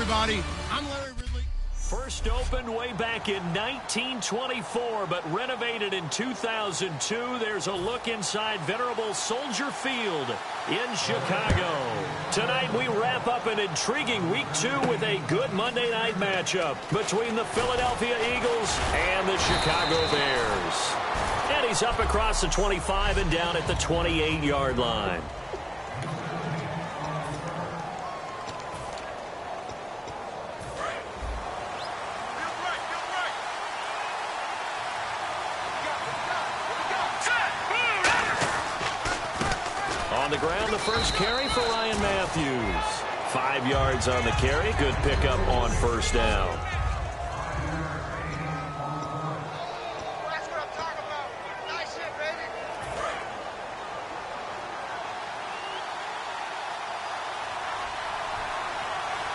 everybody. I'm Larry Ridley. First opened way back in 1924, but renovated in 2002. There's a look inside venerable Soldier Field in Chicago. Tonight we wrap up an intriguing Week 2 with a good Monday night matchup between the Philadelphia Eagles and the Chicago Bears. And he's up across the 25 and down at the 28-yard line. On the ground, the first carry for Ryan Matthews. 5 yards on the carry. Good pickup on first down. That's what I'm talking about. Nice hit, baby.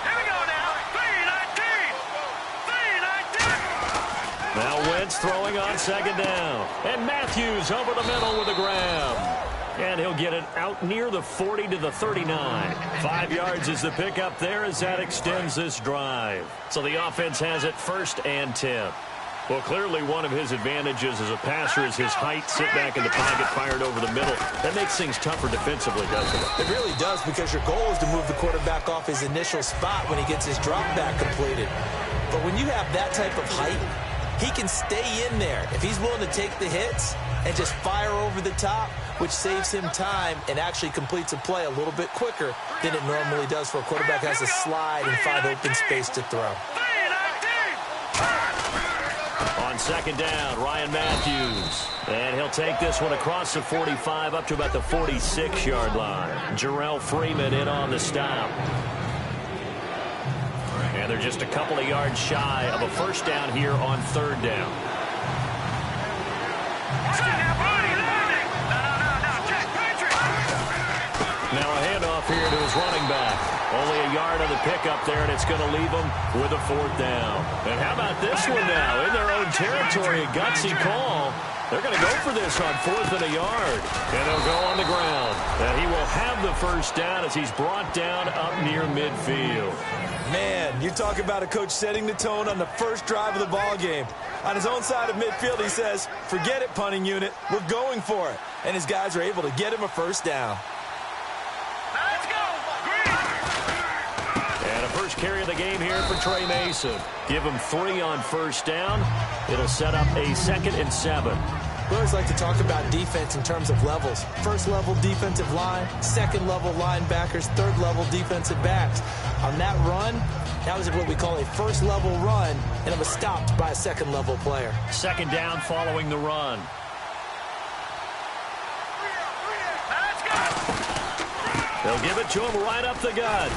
Here we go now. 3-19. 3-19. Now Wentz throwing on second down. And Matthews over the middle with a grab. And he'll get it out near the 40 to the 39. 5 yards is the pickup there as that extends this drive. So the offense has it 1st and 10. Well, clearly one of his advantages as a passer is his height. Sit back in the pocket, fired over the middle. That makes things tougher defensively, doesn't it? It really does, because your goal is to move the quarterback off his initial spot when he gets his drop back completed. But when you have that type of height, he can stay in there. If he's willing to take the hits and just fire over the top, which saves him time and actually completes a play a little bit quicker than it normally does for a quarterback has to slide and find open space to throw. On second down, Ryan Matthews. And he'll take this one across the 45 up to about the 46-yard line. Jarrell Freeman in on the stop. And they're just a couple of yards shy of a first down here on 3rd down. Now a handoff here to his running back. Only a yard on the pickup there, and it's going to leave him with a 4th down. And how about this one now? In their own territory, a gutsy call. They're going to go for this on 4th and a yard. And they'll go on the ground. And he will have the first down as he's brought down up near midfield. Man, you talk about a coach setting the tone on the first drive of the ball game. On his own side of midfield, he says, forget it, punting unit. We're going for it. And his guys are able to get him a first down. Let's go. And a first carry of the game here for Trey Mason. Give him 3 on first down. It'll set up a 2nd and 7. We always like to talk about defense in terms of levels. First level defensive line, second level linebackers, third level defensive backs. On that run, that was what we call a first level run, and it was stopped by a second level player. 2nd down following the run. Let's go. They'll give it to him right up the gut.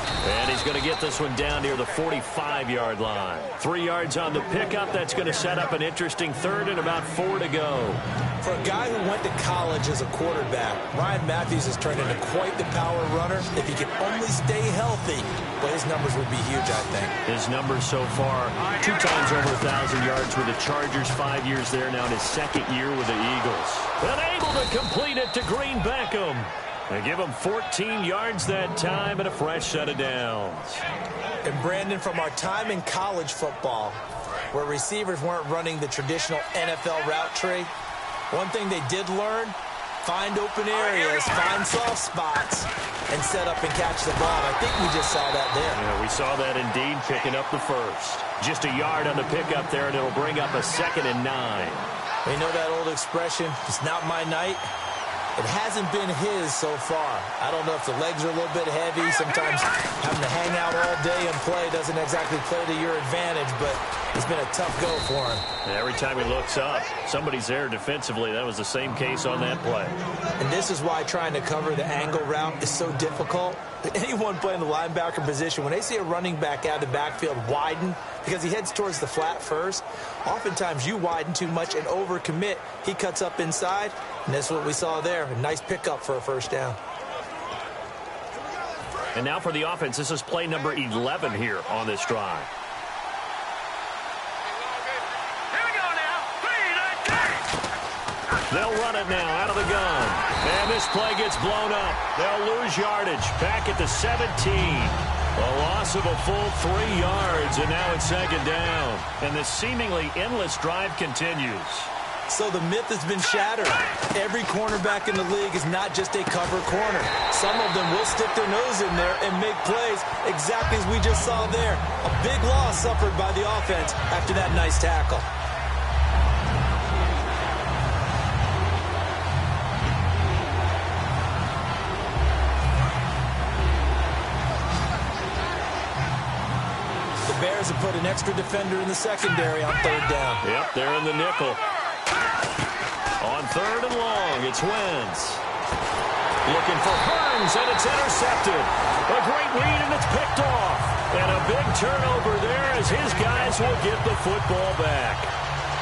And he's going to get this one down near the 45-yard line. 3 yards on the pickup. That's going to set up an interesting 3rd and about 4 to go. For a guy who went to college as a quarterback, Ryan Matthews has turned into quite the power runner. If he can only stay healthy, but his numbers would be huge, I think. His numbers so far, 2 times over 1,000 yards with the Chargers, 5 years there now in his 2nd year with the Eagles. And able to complete it to Green Beckham. They give him 14 yards that time and a fresh set of downs. And Brandon, from our time in college football, where receivers weren't running the traditional NFL route tree, one thing they did learn, find open areas, find soft spots, and set up and catch the ball. I think we just saw that there. Yeah, we saw that indeed, picking up the first. Just a yard on the pickup there, and it'll bring up a 2nd and 9. We know that old expression, it's not my night. It hasn't been his so far. I don't know if the legs are a little bit heavy. Sometimes having to hang out all day and play doesn't exactly play to your advantage, but it's been a tough go for him. And every time he looks up, somebody's there defensively. That was the same case on that play. And this is why trying to cover the angle route is so difficult. Anyone playing the linebacker position, when they see a running back out of the backfield widen, because he heads towards the flat first, oftentimes you widen too much and overcommit. He cuts up inside, and that's what we saw there. A nice pickup for a first down. And now for the offense, this is play number 11 here on this drive. Here we go now. 3-19. They'll run it now out of the gun. And this play gets blown up. They'll lose yardage back at the 17. A loss of a full 3 yards, and now it's second down. And the seemingly endless drive continues. So the myth has been shattered. Every cornerback in the league is not just a cover corner. Some of them will stick their nose in there and make plays exactly as we just saw there. A big loss suffered by the offense after that nice tackle. The Bears have put an extra defender in the secondary on third down. Yep, they're in the nickel. On third and long, it's Wentz. Looking for Burns, and it's intercepted. A great read, and it's picked off. And a big turnover there as his guys will get the football back.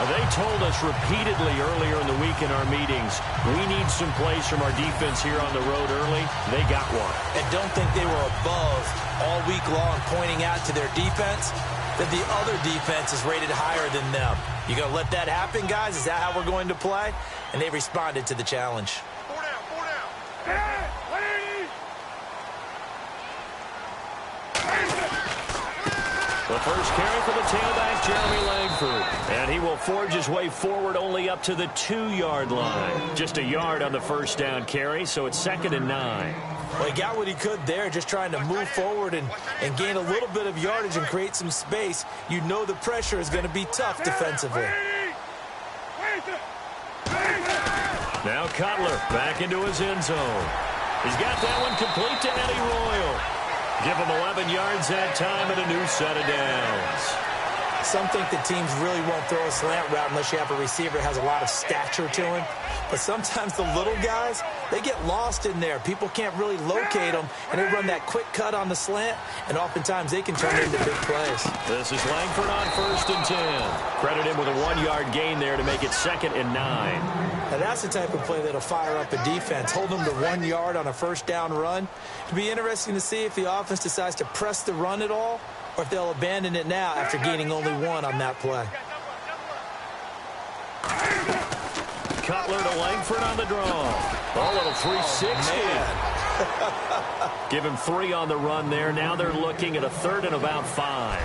They told us repeatedly earlier in the week in our meetings, we need some plays from our defense here on the road early. They got one. And don't think they were above all week long pointing out to their defense that the other defense is rated higher than them. You going to let that happen, guys? Is that how we're going to play? And they responded to the challenge. 4 down, 4 down. The first carry for the tailback, Jeremy Langford. And he will forge his way forward only up to the 2-yard line. Just a yard on the first down carry, so it's 2nd and 9. Well, he got what he could there, just trying to move forward and gain a little bit of yardage and create some space. You know the pressure is going to be tough defensively. Now Cutler back into his end zone. He's got that one complete to Eddie Royal. Give him 11 yards that time and a new set of downs. Some think that teams really won't throw a slant route unless you have a receiver that has a lot of stature to him. But sometimes the little guys, they get lost in there. People can't really locate them, and they run that quick cut on the slant, and oftentimes they can turn into big plays. This is Langford on 1st and 10. Credit him with a 1-yard gain there to make it 2nd and 9. Now that's the type of play that'll fire up a defense. Hold them to 1 yard on a first down run. It'll be interesting to see if the offense decides to press the run at all, or if they'll abandon it now after gaining only 1 on that play. Cutler to Langford on the draw. A little 360. Give him 3 on the run there. Now they're looking at a 3rd and about 5.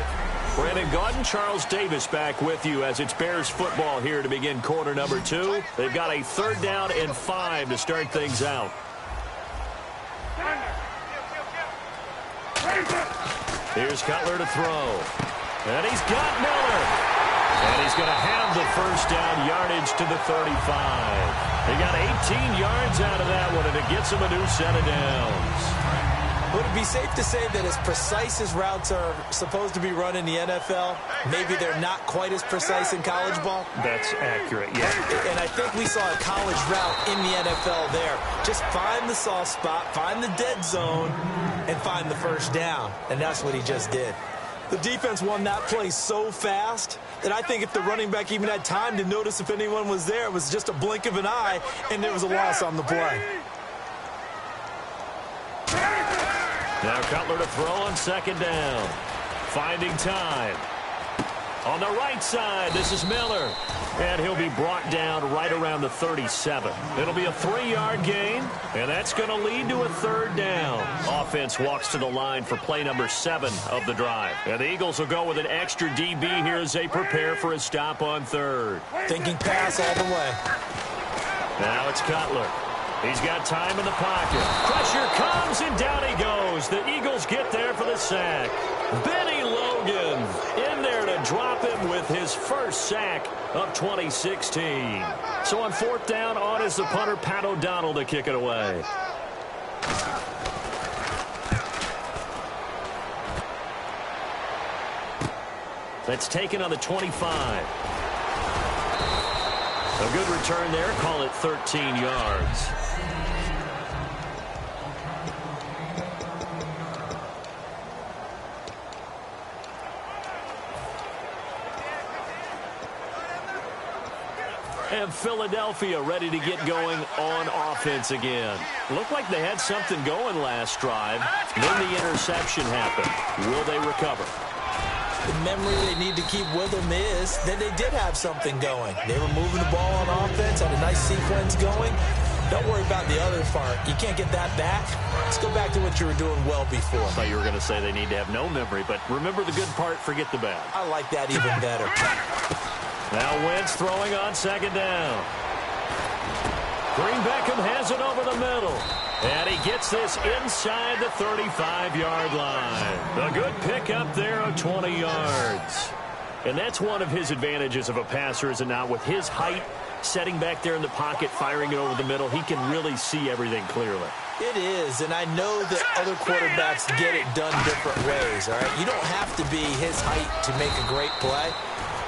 Brandon Gaudin, Charles Davis back with you as it's Bears football here to begin quarter number 2. They've got a 3rd down and 5 to start things out. Here's Cutler to throw. And he's got Miller. And he's going to have the first down yardage to the 35. They got 18 yards out of that one, and it gets him a new set of downs. Would it be safe to say that as precise as routes are supposed to be run in the NFL, maybe they're not quite as precise in college ball? That's accurate, yeah. And I think we saw a college route in the NFL there. Just find the soft spot, find the dead zone, and find the first down. And that's what he just did. The defense won that play so fast that I think if the running back even had time to notice if anyone was there, it was just a blink of an eye, and there was a loss on the play. Now Cutler to throw on 2nd down. Finding time. On the right side, this is Miller. And he'll be brought down right around the 37. It'll be a 3-yard gain, and that's going to lead to a 3rd down. Offense walks to the line for play number 7 of the drive. And the Eagles will go with an extra DB here as they prepare for a stop on 3rd. Thinking pass all the way. Now it's Cutler. He's got time in the pocket. Pressure comes, and down he goes. The Eagles get there for the sack. Benny Logan in there to drop him with his first sack of 2016. So on 4th down, on is the punter, Pat O'Donnell, to kick it away. That's taken on the 25. A good return there. Call it 13 yards. And Philadelphia ready to get going on offense again. Looked like they had something going last drive. Then the interception happened. Will they recover? The memory they need to keep with them is that they did have something going. They were moving the ball on offense, had a nice sequence going. Don't worry about the other part. You can't get that back. Let's go back to what you were doing well before. I thought you were going to say they need to have no memory, but remember the good part, forget the bad. I like that even better. Now Wentz throwing on second down. Green Beckham has it over the middle. And he gets this inside the 35-yard line. A good pickup there of 20 yards. And that's one of his advantages of a passer, is it not? With his height, setting back there in the pocket, firing it over the middle, he can really see everything clearly. It is, and I know that other quarterbacks get it done different ways, all right? You don't have to be his height to make a great play.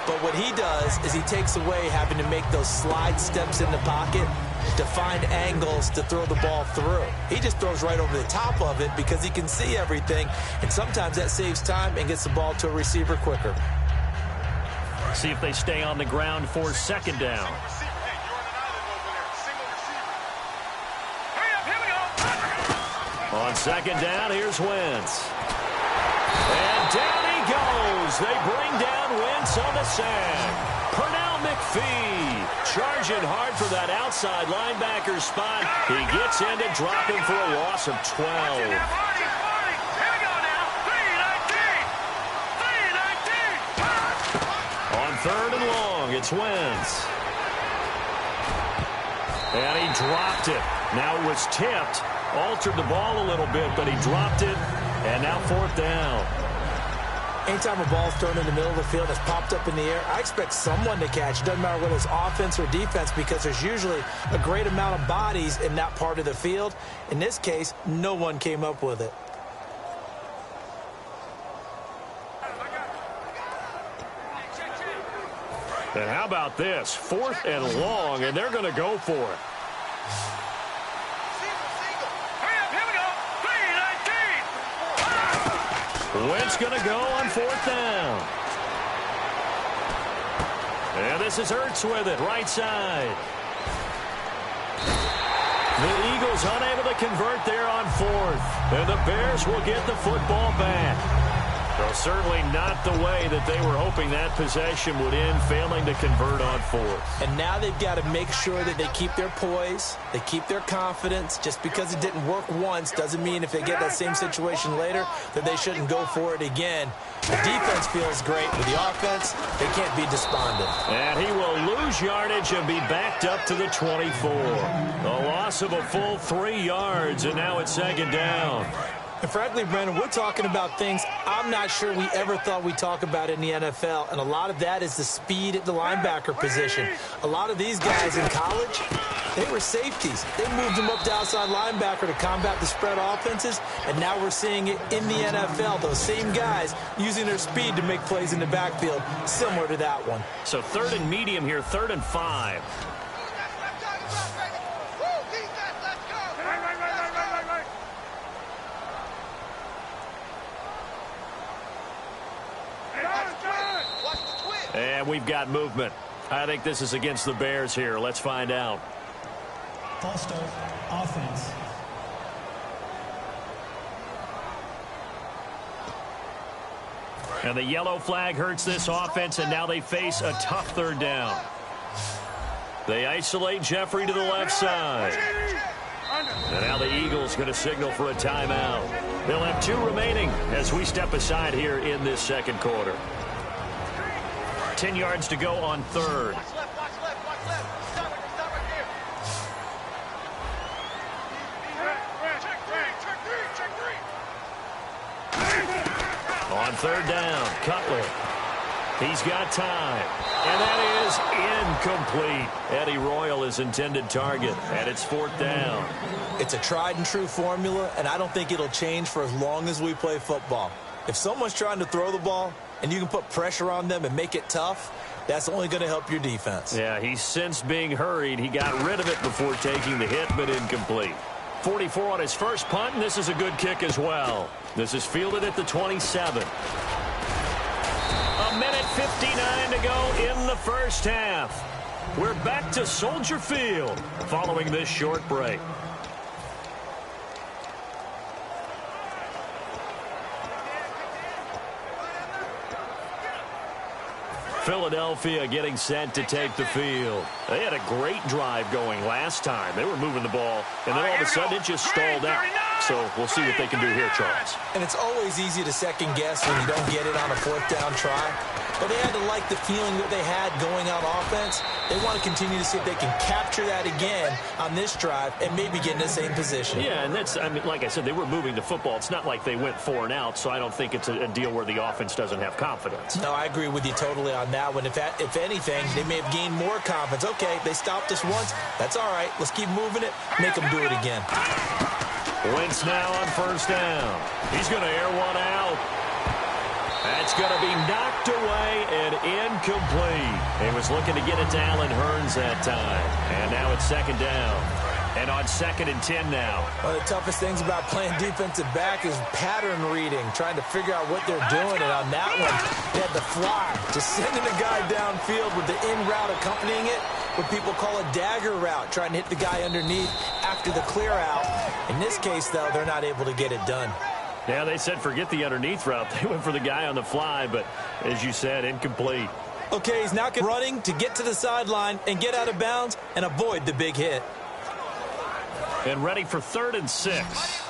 But what he does is he takes away having to make those slide steps in the pocket to find angles to throw the ball through. He just throws right over the top of it because he can see everything, and sometimes that saves time and gets the ball to a receiver quicker. See if they stay on the ground for second down. On second down, here's Wentz. And down he goes. They bring down Wentz on the sack. Pernell McPhee charging hard for that outside linebacker spot. He gets in to drop him for a loss of 12. On third and long, it's Wentz. And he dropped it. Now it was tipped. Altered the ball a little bit, but he dropped it. And now fourth down. Anytime a ball's thrown in the middle of the field, it's popped up in the air, I expect someone to catch. It doesn't matter whether it's offense or defense, because there's usually a great amount of bodies in that part of the field. In this case, no one came up with it. And how about this? Fourth and long, and they're going to go for it. Wentz going to go on fourth down. And this is Hurts with it, right side. The Eagles unable to convert there on fourth. And the Bears will get the football back. So certainly not the way that they were hoping that possession would end, failing to convert on fourth. And now they've got to make sure that they keep their poise, they keep their confidence. Just because it didn't work once doesn't mean if they get that same situation later that they shouldn't go for it again. The defense feels great. With the offense, they can't be despondent. And he will lose yardage and be backed up to the 24. A loss of a full 3 yards, and now it's second down. And frankly, Brandon, we're talking about things I'm not sure we ever thought we'd talk about in the NFL, and a lot of that is the speed at the linebacker position. A lot of these guys in college, they were safeties. They moved them up to outside linebacker to combat the spread offenses, and now we're seeing it in the NFL. Those same guys using their speed to make plays in the backfield, similar to that one. So third and medium here, 3rd and 5. And we've got movement. I think this is against the Bears here. Let's find out. False start, offense. And the yellow flag hurts this offense, and now they face a tough third down. They isolate Jeffrey to the left side. And now the Eagles going to signal for a timeout. They'll have 2 remaining as we step aside here in this second quarter. 10 yards to go on third. Watch left, watch left, watch left. Stop right here. Check three. On third down, Cutler. He's got time. And that is incomplete. Eddie Royal is intended target, and it's 4th down. It's a tried and true formula, and I don't think it'll change for as long as we play football. If someone's trying to throw the ball and you can put pressure on them and make it tough, that's only going to help your defense. Yeah, he's since being hurried. He got rid of it before taking the hit, but incomplete. 44 on his first punt, and this is a good kick as well. This is fielded at the 27. A minute 59 to go in the first half. We're back to Soldier Field following this short break. Philadelphia getting set to take the field. They had a great drive going last time. They were moving the ball, and then all of a sudden it just stalled out. So we'll see what they can do here, Charles. And it's always easy to second guess when you don't get it on a fourth down try. But they had to like the feeling that they had going on offense. They want to continue to see if they can capture that again on this drive and maybe get in the same position. Yeah, and that's, I mean, like I said, they were moving the football. It's not like they went 4 and out, so I don't think it's a deal where the offense doesn't have confidence. No, I agree with you totally on that one. If anything, they may have gained more confidence. Okay, they stopped us once. That's all right. Let's keep moving it. Make them do it again. Wentz now on first down. He's going to air one out. That's going to be knocked away and incomplete. He was looking to get it to Allen Hurns that time. And now it's second down. And on 2nd and 10 now. One of the toughest things about playing defensive back is pattern reading, trying to figure out what they're doing. And on that one, they had to fly, just sending a guy downfield with the in route accompanying it, what people call a dagger route, trying to hit the guy underneath after the clear out. In this case, though, they're not able to get it done. Yeah, they said forget the underneath route. They went for the guy on the fly, but as you said, incomplete. Okay, he's now running to get to the sideline and get out of bounds and avoid the big hit. And ready for 3rd and 6.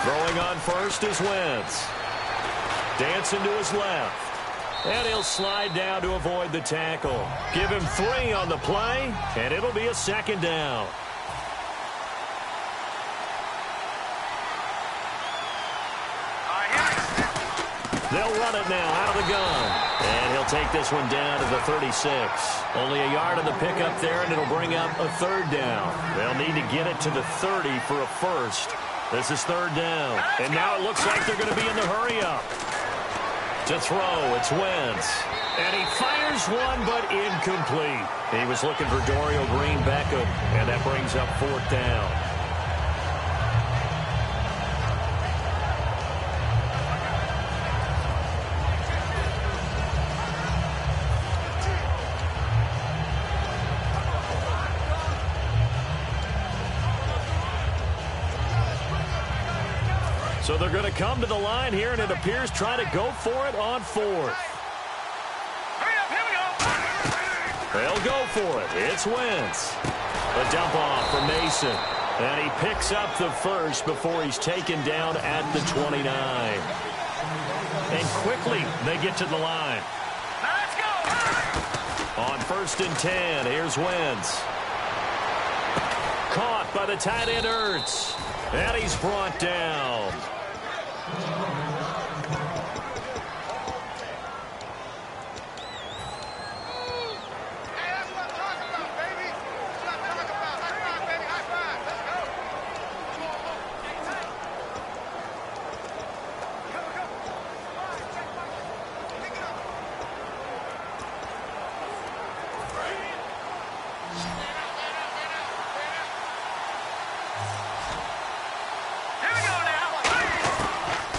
Throwing on first is Wentz. Dancing to his left. And he'll slide down to avoid the tackle. Give him 3 on the play, and it'll be a 2nd down. They'll run it now out of the gun. And he'll take this one down to the 36. Only a yard on the pickup there, and it'll bring up a 3rd down. They'll need to get it to the 30 for a first. This is 3rd down. And now it looks like they're going to be in the hurry-up. To throw, it's Wentz. And he fires one, but incomplete. He was looking for Dorial Green-Beckham, and that brings up 4th down. So they're going to come to the line here, and it appears try to go for it on 4th. They'll go for it. It's Wentz. A dump off for Mason. And he picks up the first before he's taken down at the 29. And quickly they get to the line. Let's go! On 1st and 10, here's Wentz. Caught by the tight end Ertz. And he's brought down.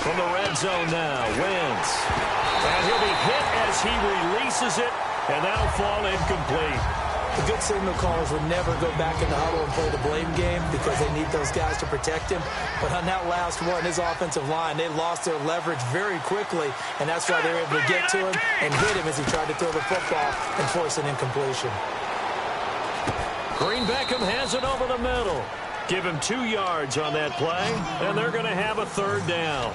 From the red zone now, Wentz. And he'll be hit as he releases it, and that'll fall incomplete. The good signal callers would never go back in the huddle and play the blame game because they need those guys to protect him. But on that last one, his offensive line, they lost their leverage very quickly, and that's why they were able to get to him and hit him as he tried to throw the football and force an incompletion. Green-Beckham has it over the middle. Give him 2 yards on that play, and they're going to have a 3rd down.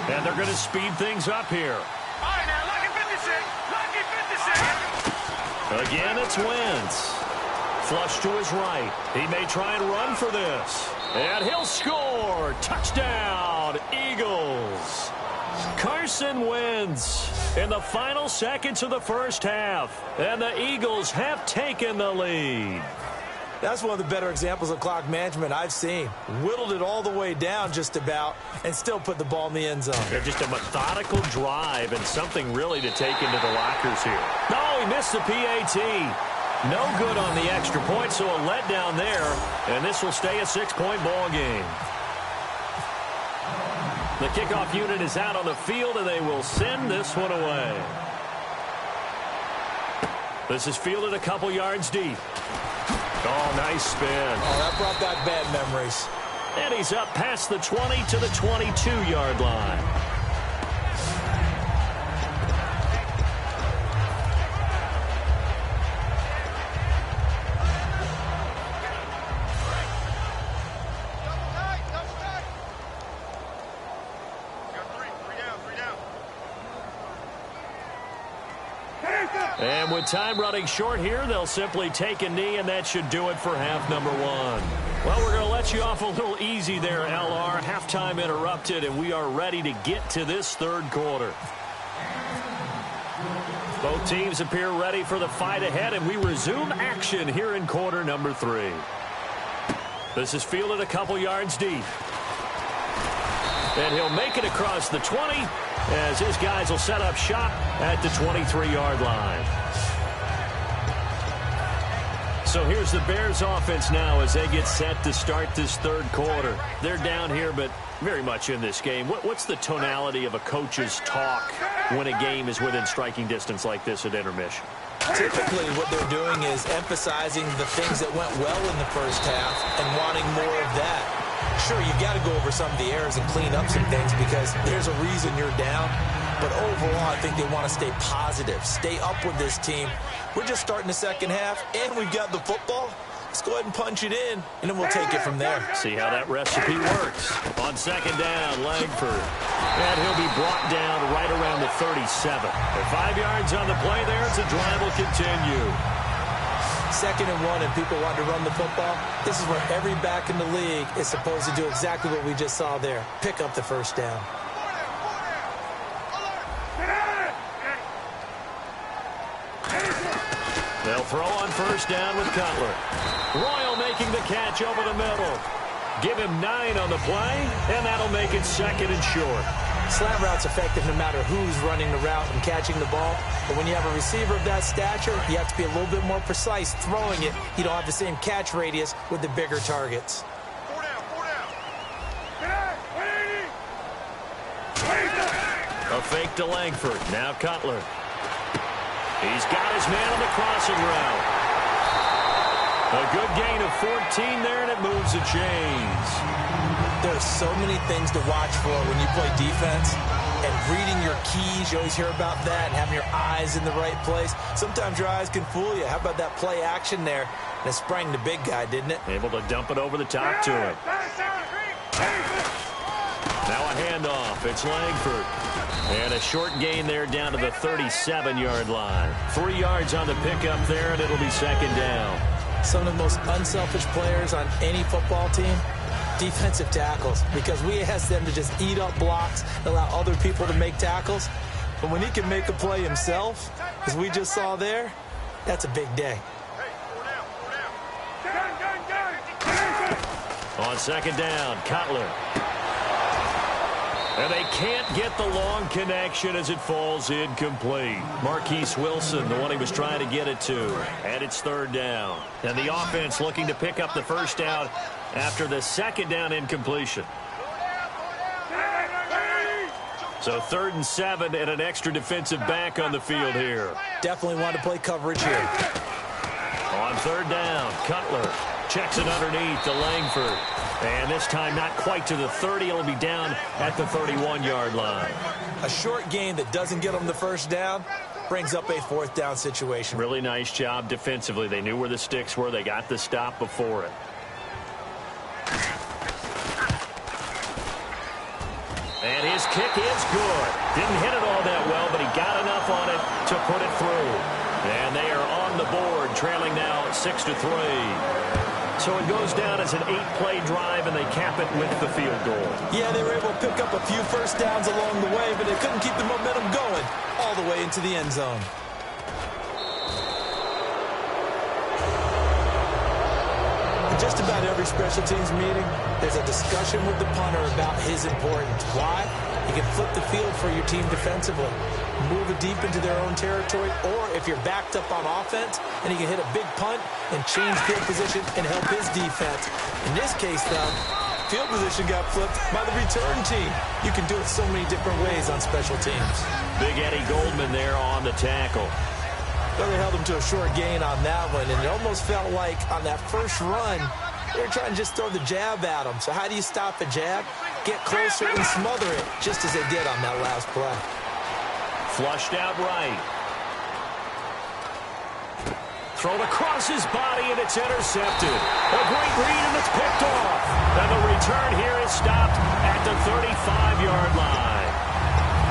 And they're going to speed things up here. All right, now, lucky 56. Lucky 56. Again, it's Wentz. Flush to his right. He may try and run for this. And he'll score. Touchdown, Eagles. Carson Wentz in the final seconds of the first half. And the Eagles have taken the lead. That's one of the better examples of clock management I've seen. Whittled it all the way down just about and still put the ball in the end zone. They're just a methodical drive and something really to take into the lockers here. No, he missed the PAT. No good on the extra point, so a letdown there. And this will stay a 6-point ball game. The kickoff unit is out on the field, and they will send this one away. This is fielded a couple yards deep. Oh, nice spin. Oh, that brought back bad memories. And he's up past the 20 to the 22-yard line. And with time running short here, they'll simply take a knee, and that should do it for half number one. Well, we're going to let you off a little easy there, LR. Halftime interrupted, and we are ready to get to this third quarter. Both teams appear ready for the fight ahead, and we resume action here in quarter number 3. This is fielded a couple yards deep. And he'll make it across the 20 as his guys will set up shop at the 23-yard line. So here's the Bears offense now as they get set to start this third quarter. They're down here, but very much in this game. What's the tonality of a coach's talk when a game is within striking distance like this at intermission? Typically, what they're doing is emphasizing the things that went well in the first half and wanting more of that. Sure, you've got to go over some of the errors and clean up some things because there's a reason you're down. But overall, I think they want to stay positive, stay up with this team. We're just starting the second half, and we've got the football. Let's go ahead and punch it in, and then we'll take it from there. See how that recipe works. On second down, Langford. And he'll be brought down right around the 37. With 5 yards on the play there, the drive will continue. 2nd and 1, and people want to run the football. This is where every back in the league is supposed to do exactly what we just saw there. Pick up the first down. They'll throw on first down with Cutler. Royal making the catch over the middle. Give him 9 on the play, and that'll make it 2nd and short. Slant route's effective no matter who's running the route and catching the ball. But when you have a receiver of that stature, you have to be a little bit more precise throwing it. You don't have the same catch radius with the bigger targets. 4 down. A fake to Langford. Now Cutler. He's got his man on the crossing route. A good gain of 14 there, and it moves the chains. There's so many things to watch for when you play defense. And reading your keys, you always hear about that, and having your eyes in the right place. Sometimes your eyes can fool you. How about that play action there? And it sprang the big guy, didn't it? Able to dump it over the top to him. Now a handoff. It's Langford. And a short gain there down to the 37-yard line. 3 yards on the pickup there, and it'll be 2nd down. Some of the most unselfish players on any football team, defensive tackles, because we ask them to just eat up blocks and allow other people to make tackles. But when he can make a play himself, as we just saw there, that's a big day. On 2nd down, Cutler. And they can't get the long connection as it falls incomplete. Marquise Wilson, the one he was trying to get it to. And it's 3rd down. And the offense looking to pick up the first down after the 2nd down incompletion. So 3rd and 7 and an extra defensive back on the field here. Definitely want to play coverage here. On 3rd down, Cutler checks it underneath to Langford. And this time not quite to the 30. It'll be down at the 31-yard line. A short gain that doesn't get them the first down brings up a 4th down situation. Really nice job defensively. They knew where the sticks were. They got the stop before it. And his kick is good. Didn't hit it all that well, but he got enough on it to put it through. And they are on the board, trailing now 6-3. So it goes down as an 8-play drive, and they cap it with the field goal. Yeah, they were able to pick up a few first downs along the way, but they couldn't keep the momentum going all the way into the end zone. In just about every special teams meeting, there's a discussion with the punter about his importance. Why? He can flip the field for your team defensively, move it deep into their own territory, or if you're backed up on offense, and he can hit a big punt and change field position and help his defense. In this case, though, field position got flipped by the return team. You can do it so many different ways on special teams. Big Eddie Goldman there on the tackle. Well, they held him to a short gain on that one, and it almost felt like on that first run, they were trying to just throw the jab at him. So how do you stop a jab? Get closer and smother it, just as they did on that last play. Flushed out right. Thrown across his body, and it's intercepted. A great read, and it's picked off. And the return here is stopped at the 35-yard line.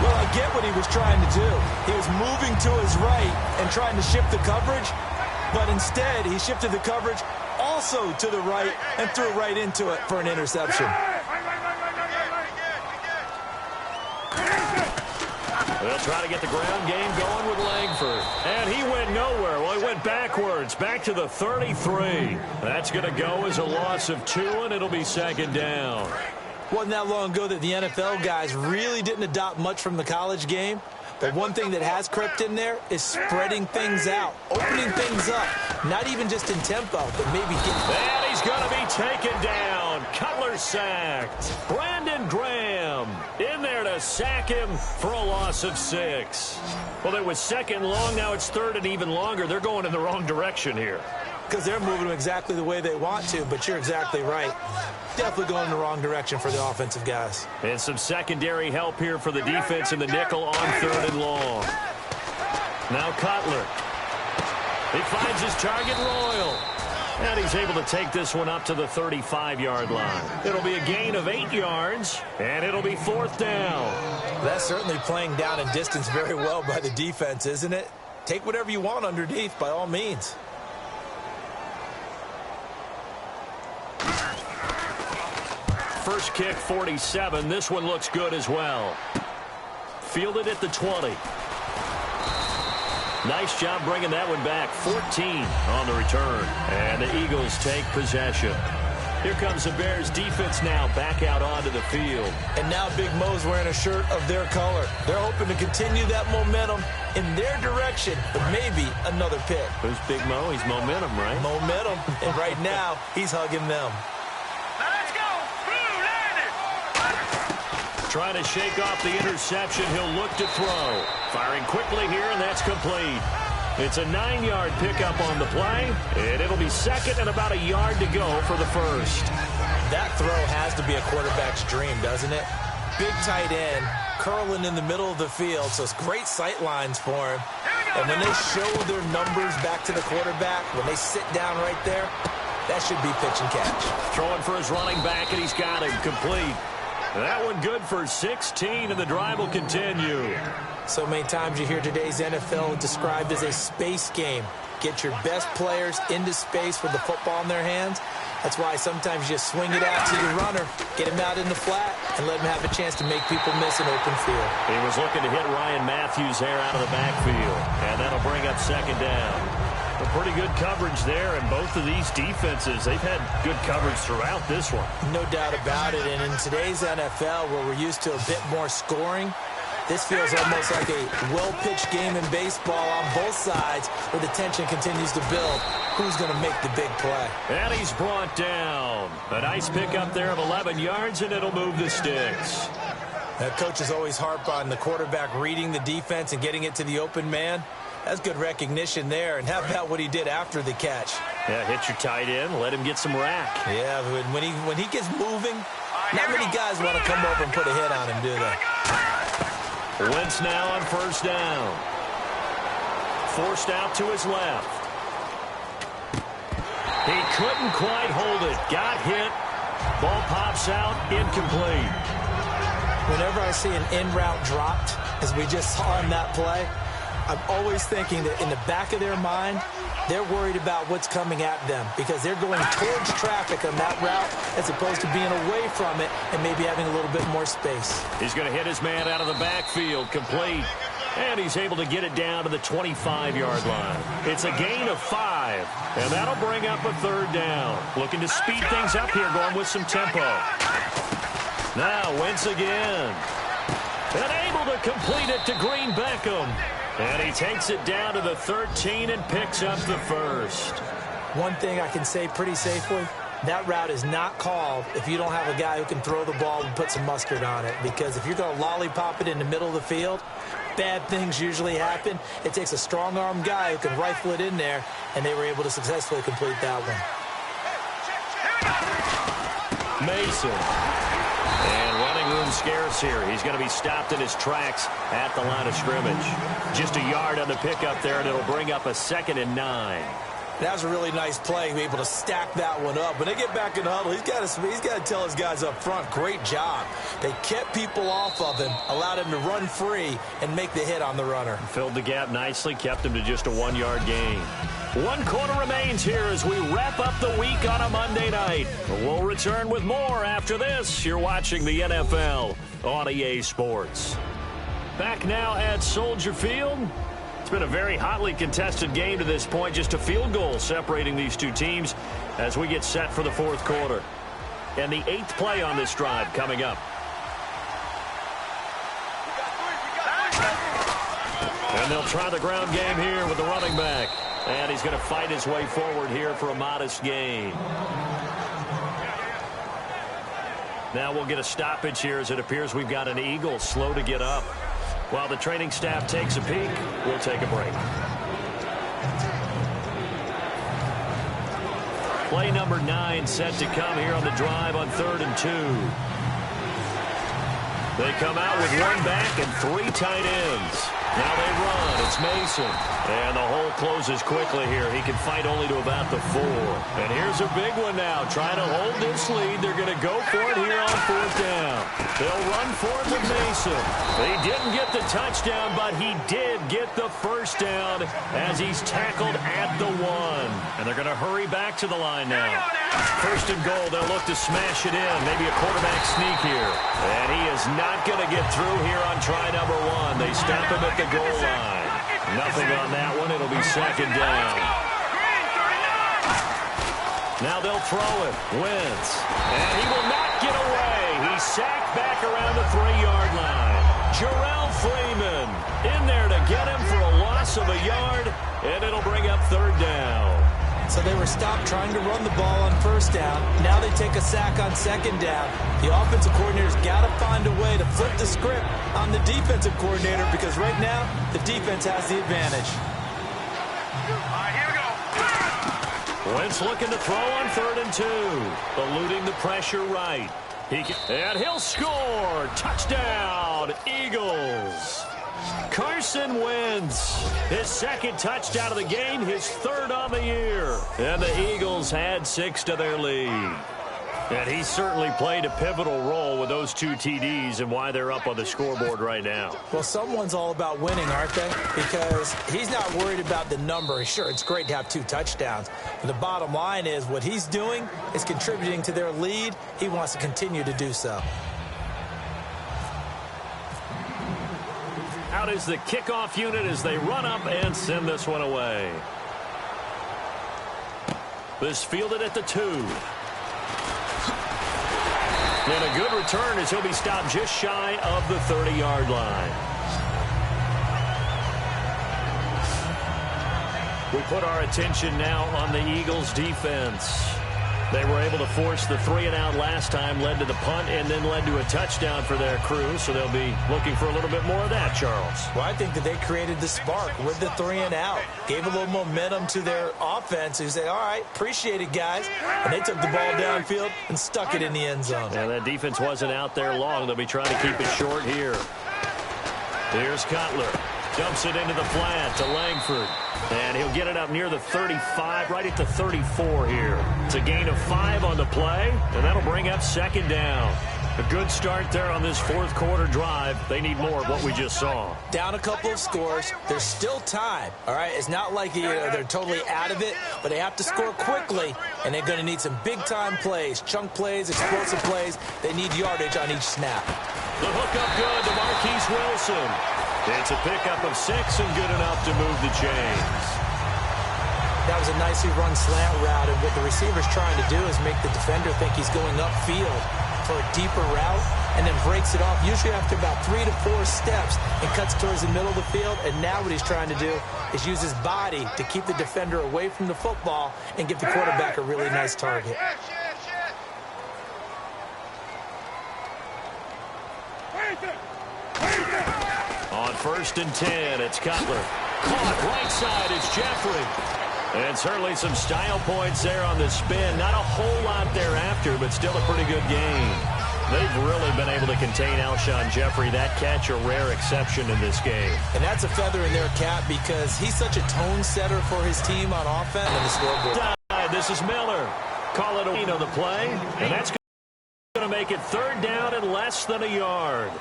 Well, I get what he was trying to do. He was moving to his right and trying to shift the coverage, but instead he shifted the coverage also to the right and threw right into it for an interception. They'll try to get the ground game going with Langford. And he went nowhere. Well, he went backwards, back to the 33. That's going to go as a loss of 2, and it'll be second down. Wasn't that long ago that the NFL guys really didn't adopt much from the college game. But one thing that has crept in there is spreading things out, opening things up, not even just in tempo, but maybe getting... And he's going to be taken down. Cutler sacked. Brandon Graham in there to sack him for a loss of 6. Well, it was second long. Now it's third and even longer. They're going in the wrong direction here. Because they're moving exactly the way they want to, but you're exactly right. Definitely going in the wrong direction for the offensive guys. And some secondary help here for the defense in the nickel on third and long. Now Cutler. He finds his target, Royal. And he's able to take this one up to the 35-yard line. It'll be a gain of 8 yards, and it'll be fourth down. That's certainly playing down in distance very well by the defense, isn't it? Take whatever you want underneath, by all means. First kick, 47. This one looks good as well. Fielded at the 20. Nice job bringing that one back. 14 on the return. And the Eagles take possession. Here comes the Bears defense now back out onto the field. And now Big Mo's wearing a shirt of their color. They're hoping to continue that momentum in their direction, but maybe another pick. Who's Big Mo? He's momentum, right? Momentum. And right now, he's hugging them. Trying to shake off the interception. He'll look to throw. Firing quickly here, and that's complete. It's a 9-yard pickup on the play, and it'll be second and about a yard to go for the first. That throw has to be a quarterback's dream, doesn't it? Big tight end, curling in the middle of the field, so it's great sight lines for him. And when they show their numbers back to the quarterback, when they sit down right there, that should be pitch and catch. Throwing for his running back, and he's got him complete. That one good for 16, and the drive will continue. So many times you hear today's NFL described as a space game. Get your best players into space with the football in their hands. That's why sometimes you just swing it out to your runner, get him out in the flat, and let him have a chance to make people miss an open field. He was looking to hit Ryan Matthews there out of the backfield, and that'll bring up second down. A pretty good coverage there, and both of these defenses, they've had good coverage throughout this one. No doubt about it, and in today's NFL, where we're used to a bit more scoring, this feels almost like a well-pitched game in baseball on both sides where the tension continues to build. Who's going to make the big play? And he's brought down. A nice pickup there of 11 yards, and it'll move the sticks. That coach is always harp on the quarterback reading the defense and getting it to the open man. That's good recognition there. And how about what he did after the catch? Yeah, hit your tight end, let him get some rack. Yeah, when he gets moving, not many guys want to come over and put a hit on him, do they? Wentz now on first down. Forced out to his left. He couldn't quite hold it. Got hit. Ball pops out, incomplete. Whenever I see an in-route dropped, as we just saw in that play, I'm always thinking that in the back of their mind, they're worried about what's coming at them because they're going towards traffic on that route as opposed to being away from it and maybe having a little bit more space. He's going to hit his man out of the backfield, complete. And he's able to get it down to the 25-yard line. It's a gain of 5, and that'll bring up a third down. Looking to speed things up here, going with some tempo. Now Wentz again. And able to complete it to Green Beckham. And he takes it down to the 13 and picks up the first. One thing I can say pretty safely, that route is not called if you don't have a guy who can throw the ball and put some mustard on it. Because if you're going to lollipop it in the middle of the field, bad things usually happen. It takes a strong-arm guy who can rifle it in there, and they were able to successfully complete that one. Mason. And running room scarce here. He's going to be stopped in his tracks at the line of scrimmage. Just a yard on the pickup there, and it'll bring up a 2nd and 9. That was a really nice play, to be able to stack that one up. When they get back in the huddle, he's got to tell his guys up front, great job. They kept people off of him, allowed him to run free and make the hit on the runner. Filled the gap nicely, kept him to just a 1-yard gain. 1 quarter remains here as we wrap up the week on a Monday night. We'll return with more after this. You're watching the NFL on EA Sports. Back now at Soldier Field. It's been a very hotly contested game to this point. Just a field goal separating these two teams as we get set for the fourth quarter. And the 8th play on this drive coming up. And they'll try the ground game here with the running back. And he's going to fight his way forward here for a modest gain. Now we'll get a stoppage here as it appears we've got an Eagle slow to get up. While the training staff takes a peek, we'll take a break. Play number 9 set to come here on the drive on 3rd and 2. They come out with 1 back and 3 tight ends. Now they run. It's Mason. And the hole closes quickly here. He can fight only to about the 4. And here's a big one now. Trying to hold this lead. They're going to go for it here on 4th down. They'll run for it with Mason. He didn't get the touchdown, but he did get the first down as he's tackled at the 1. And they're going to hurry back to the line now. 1st and goal. They'll look to smash it in. Maybe a quarterback sneak here. And he is not going to get through here on try number 1. They stop him at the goal line. Nothing on that one. It'll be 2nd down. Now they'll throw it. Wentz. And he will not get away. He's sacked back around the 3-yard line. Jarrell Freeman in there to get him for a loss of a yard. And it'll bring up 3rd down. So they were stopped trying to run the ball on 1st down. Now they take a sack on 2nd down. The offensive coordinator's got to find a way to flip the script on the defensive coordinator because right now the defense has the advantage. All right, here we go. Wentz looking to throw on 3rd and 2. Eluding the pressure right. And he'll score. Touchdown, Eagles. Carson Wentz, his 2nd touchdown of the game, his 3rd on the year. And the Eagles had 6 to their lead. And he certainly played a pivotal role with those 2 TDs and why they're up on the scoreboard right now. Well, someone's all about winning, aren't they? Because he's not worried about the number. Sure, it's great to have 2 touchdowns. But the bottom line is what he's doing is contributing to their lead. He wants to continue to do so. Out is the kickoff unit as they run up and send this one away. This fielded at the 2. And a good return as he'll be stopped just shy of the 30-yard line. We put our attention now on the Eagles' defense. They were able to force the 3-and-out last time, led to the punt, and then led to a touchdown for their crew. So they'll be looking for a little bit more of that, Charles. Well, I think that they created the spark with the 3-and-out. Gave a little momentum to their offense who said, all right, appreciate it, guys. And they took the ball downfield and stuck it in the end zone. And that defense wasn't out there long. They'll be trying to keep it short here. Here's Cutler. Dumps it into the flat to Langford. And he'll get it up near the 35, right at the 34 here. It's a gain of 5 on the play, and that'll bring up 2nd down. A good start there on this 4th quarter drive. They need more of what we just saw. Down a couple of scores. There's still time, all right? It's not like they're totally out of it, but they have to score quickly, and they're going to need some big-time plays, chunk plays, explosive plays. They need yardage on each snap. The hookup good to Marquise Wilson. It's a pickup of 6 and good enough to move the chains. That was a nicely run slant route, and what the receiver's trying to do is make the defender think he's going upfield for a deeper route and then breaks it off, usually after about 3 to 4 steps, and cuts towards the middle of the field. And now what he's trying to do is use his body to keep the defender away from the football and give the quarterback a really nice target. On 1st and 10, it's Cutler. Caught right side, it's Jeffrey. And certainly some style points there on the spin. Not a whole lot thereafter, but still a pretty good game. They've really been able to contain Alshon Jeffrey. That catch a rare exception in this game. And that's a feather in their cap because he's such a tone setter for his team on offense and the scoreboard. This is Miller. Call it a the play, and that's going to make it 3rd down and less than a yard.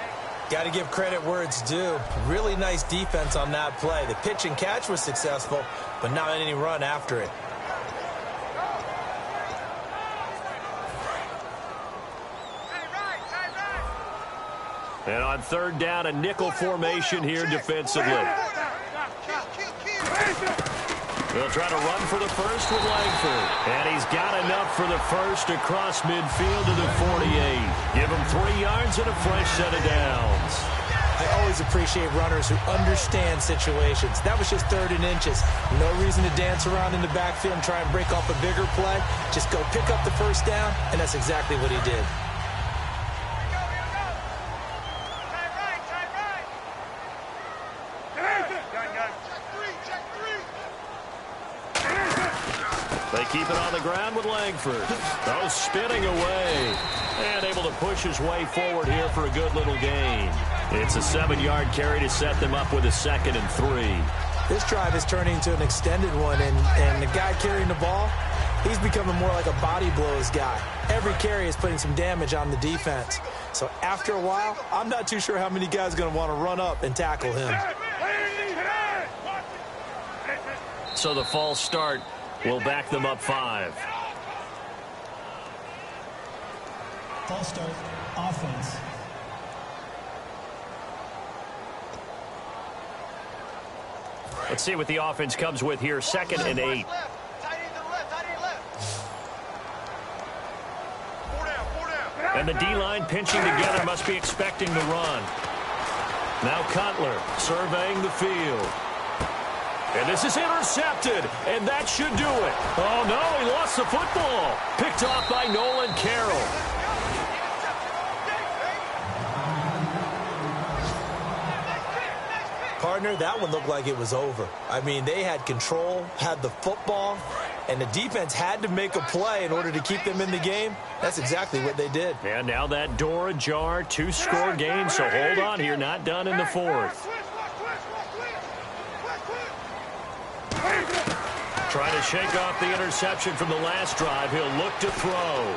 Got to give credit where it's due. Really nice defense on that play. The pitch and catch was successful, but not any run after it. And on 3rd down, a nickel formation here defensively. They'll try to run for the first with Langford. And he's got enough for the first across midfield to the 48. Give him 3 yards and a fresh set of downs. I always appreciate runners who understand situations. That was just 3rd and inches. No reason to dance around in the backfield and try and break off a bigger play. Just go pick up the first down, and that's exactly what he did. They keep it on the ground with Langford. Oh, spinning away. And able to push his way forward here for a good little gain. It's a 7-yard carry to set them up with a 2nd and 3. This drive is turning into an extended one, and the guy carrying the ball, he's becoming more like a body blows guy. Every carry is putting some damage on the defense. So after a while, I'm not too sure how many guys are going to want to run up and tackle him. So the false start will back them up 5. False start, offense. Let's see what the offense comes with here. 2nd and 8. And the D-line pinching together, must be expecting the run. Now Cutler surveying the field. And this is intercepted, and that should do it. Oh, no, he lost the football. Picked off by Nolan Carroll. Partner, that one looked like it was over. I mean, they had control, had the football, and the defense had to make a play in order to keep them in the game. That's exactly what they did. And now that door ajar, 2-score game, so hold on here, not done in the 4th. Trying to shake off the interception from the last drive. He'll look to throw.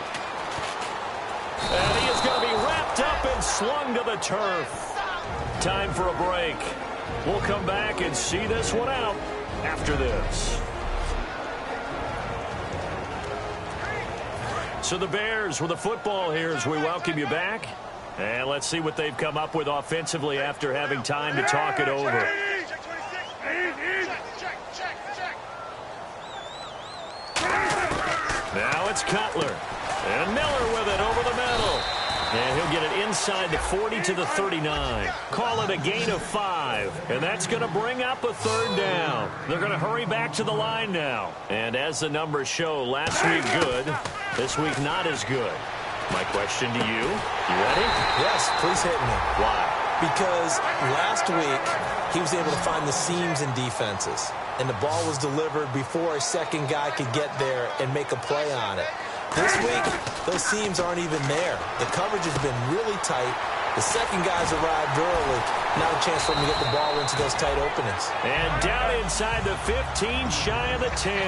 And he is going to be wrapped up and slung to the turf. Time for a break. We'll come back and see this one out after this. So the Bears with the football here as we welcome you back. And let's see what they've come up with offensively after having time to talk it over. Now it's Cutler. And Miller with it over the middle. And he'll get it inside the 40 to the 39. Call it a gain of 5. And that's going to bring up a 3rd down. They're going to hurry back to the line now. And as the numbers show, last week good, this week not as good. My question to you ready? Yes, please hit me. Why? Because last week, he was able to find the seams in defenses. And the ball was delivered before a second guy could get there and make a play on it. This week, those seams aren't even there. The coverage has been really tight. The second guys arrived early. Not a chance for him to get the ball into those tight openings. And down inside the 15, shy of the 10.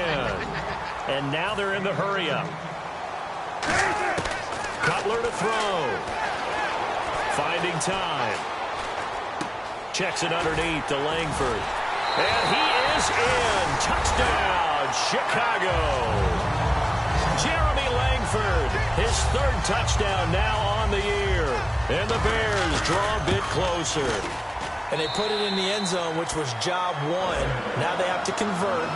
And now they're in the hurry-up. Cutler to throw. Finding time. Checks it underneath to Langford. And he is in. Touchdown, Chicago. Jeremy Langford, his 3rd touchdown now on the year. And the Bears draw a bit closer. And they put it in the end zone, which was job 1. Now they have to convert.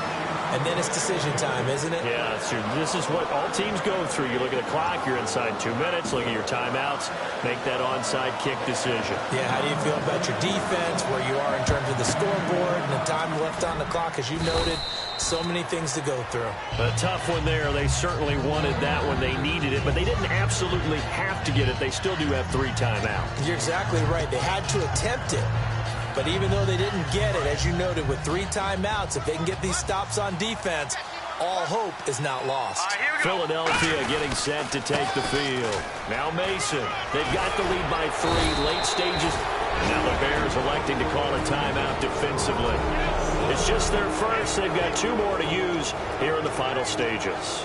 And then it's decision time, isn't it? Yeah, this is what all teams go through. You look at the clock, you're inside 2 minutes, look at your timeouts, make that onside kick decision. Yeah, how do you feel about your defense, where you are in terms of the scoreboard, and the time left on the clock, as you noted? So many things to go through. A tough one there. They certainly wanted that when they needed it, but they didn't absolutely have to get it. They still do have 3 timeouts. You're exactly right. They had to attempt it. But even though they didn't get it, as you noted, with 3 timeouts, if they can get these stops on defense, all hope is not lost. Philadelphia getting set to take the field. Now Mason. They've got the lead by 3, late stages. And now the Bears electing to call a timeout defensively. It's just their first. They've got 2 more to use here in the final stages.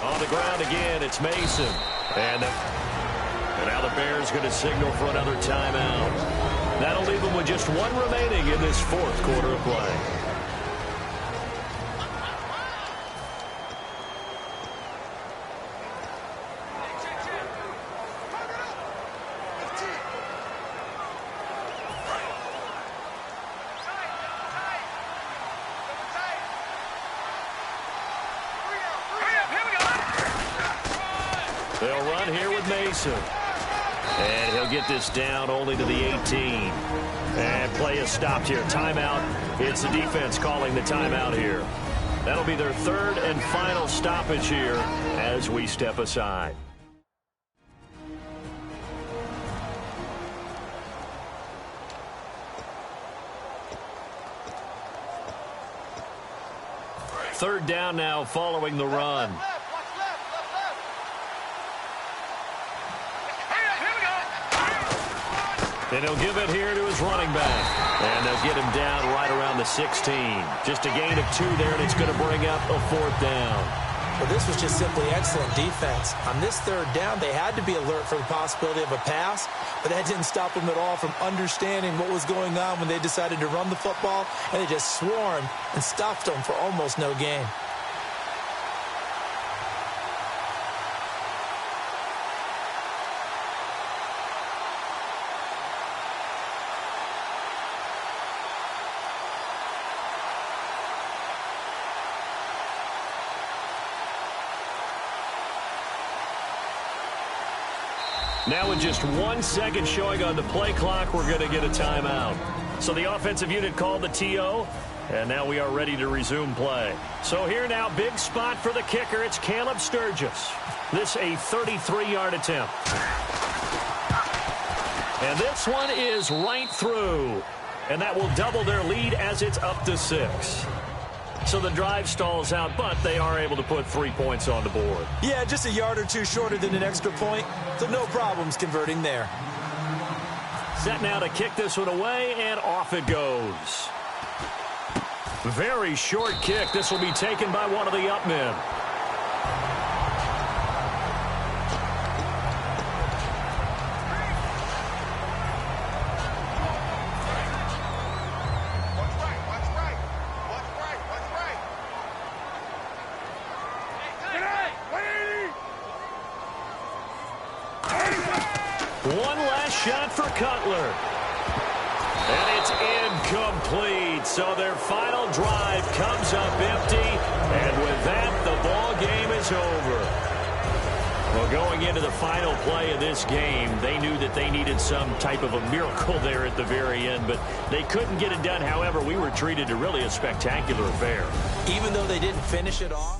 On the ground again, it's Mason. And now the Bears going to signal for another timeout. That'll leave them with just 1 remaining in this 4th quarter of play. They'll run here with Mason. And he'll get this down only to the 18. And play is stopped here. Timeout. It's the defense calling the timeout here. That'll be their 3rd and final stoppage here as we step aside. Third down now following the run. And he'll give it here to his running back. And they'll get him down right around the 16. Just a gain of 2 there, and it's going to bring up a 4th down. Well, this was just simply excellent defense. On this 3rd down, they had to be alert for the possibility of a pass, but that didn't stop them at all from understanding what was going on when they decided to run the football, and they just swarmed and stuffed them for almost no gain. Now with just 1 second showing on the play clock, we're going to get a timeout. So the offensive unit called the TO, and now we are ready to resume play. So here now, big spot for the kicker. It's Caleb Sturgis. This a 33-yard attempt. And this one is right through. And that will double their lead as it's up to 6. So the drive stalls out, but they are able to put 3 points on the board. Yeah, just a yard or 2 shorter than an extra point, so no problems converting there. Set now to kick this one away, and off it goes. Very short kick. This will be taken by one of the up men. One last shot for Cutler. And it's incomplete. So their final drive comes up empty. And with that, the ball game is over. Well, going into the final play of this game, they knew that they needed some type of a miracle there at the very end, but they couldn't get it done. However, we were treated to really a spectacular affair. Even though they didn't finish it off.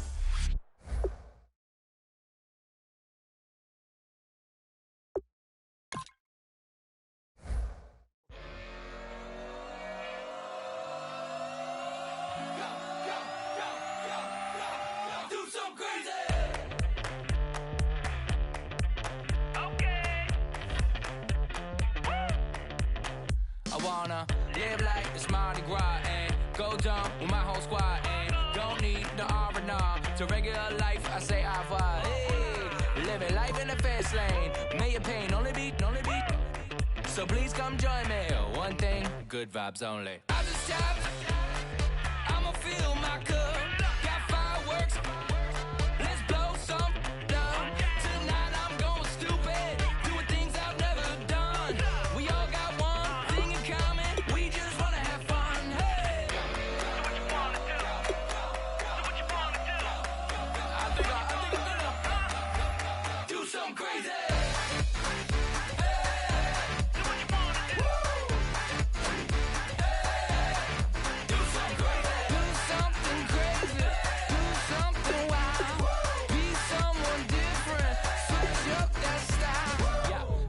Live like it's Mardi Gras and go dumb with my whole squad and don't need the R&R to regular life. I say au revoir. Hey, living life in the fast lane. May your pain only beat. So please come join me. One thing, good vibes only. I just tap. I'ma fill my cup. Got fireworks. Let's blow some down. Tonight I'm going stupid. Doing things I've never done. We all got one thing in common. We just wanna have fun. Hey. Do what you wanna do. Do what you wanna do. I think I'm gonna do something crazy.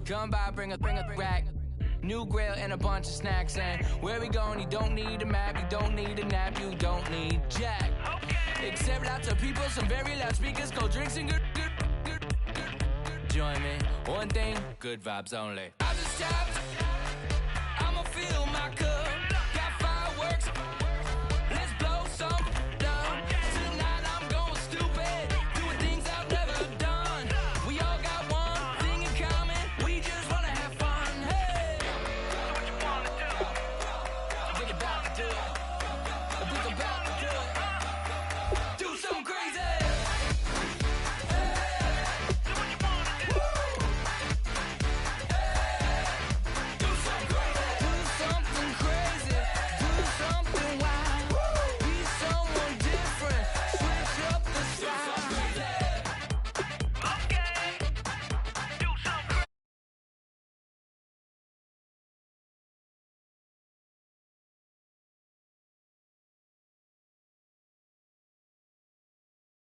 Come by, bring a rack. new grill and a bunch of snacks. And where we going, you don't need a map, you don't need a nap, you don't need jack. Except lots of people, some very loud speakers, cold drinks and good. Join me, one thing, good vibes only. I just tapped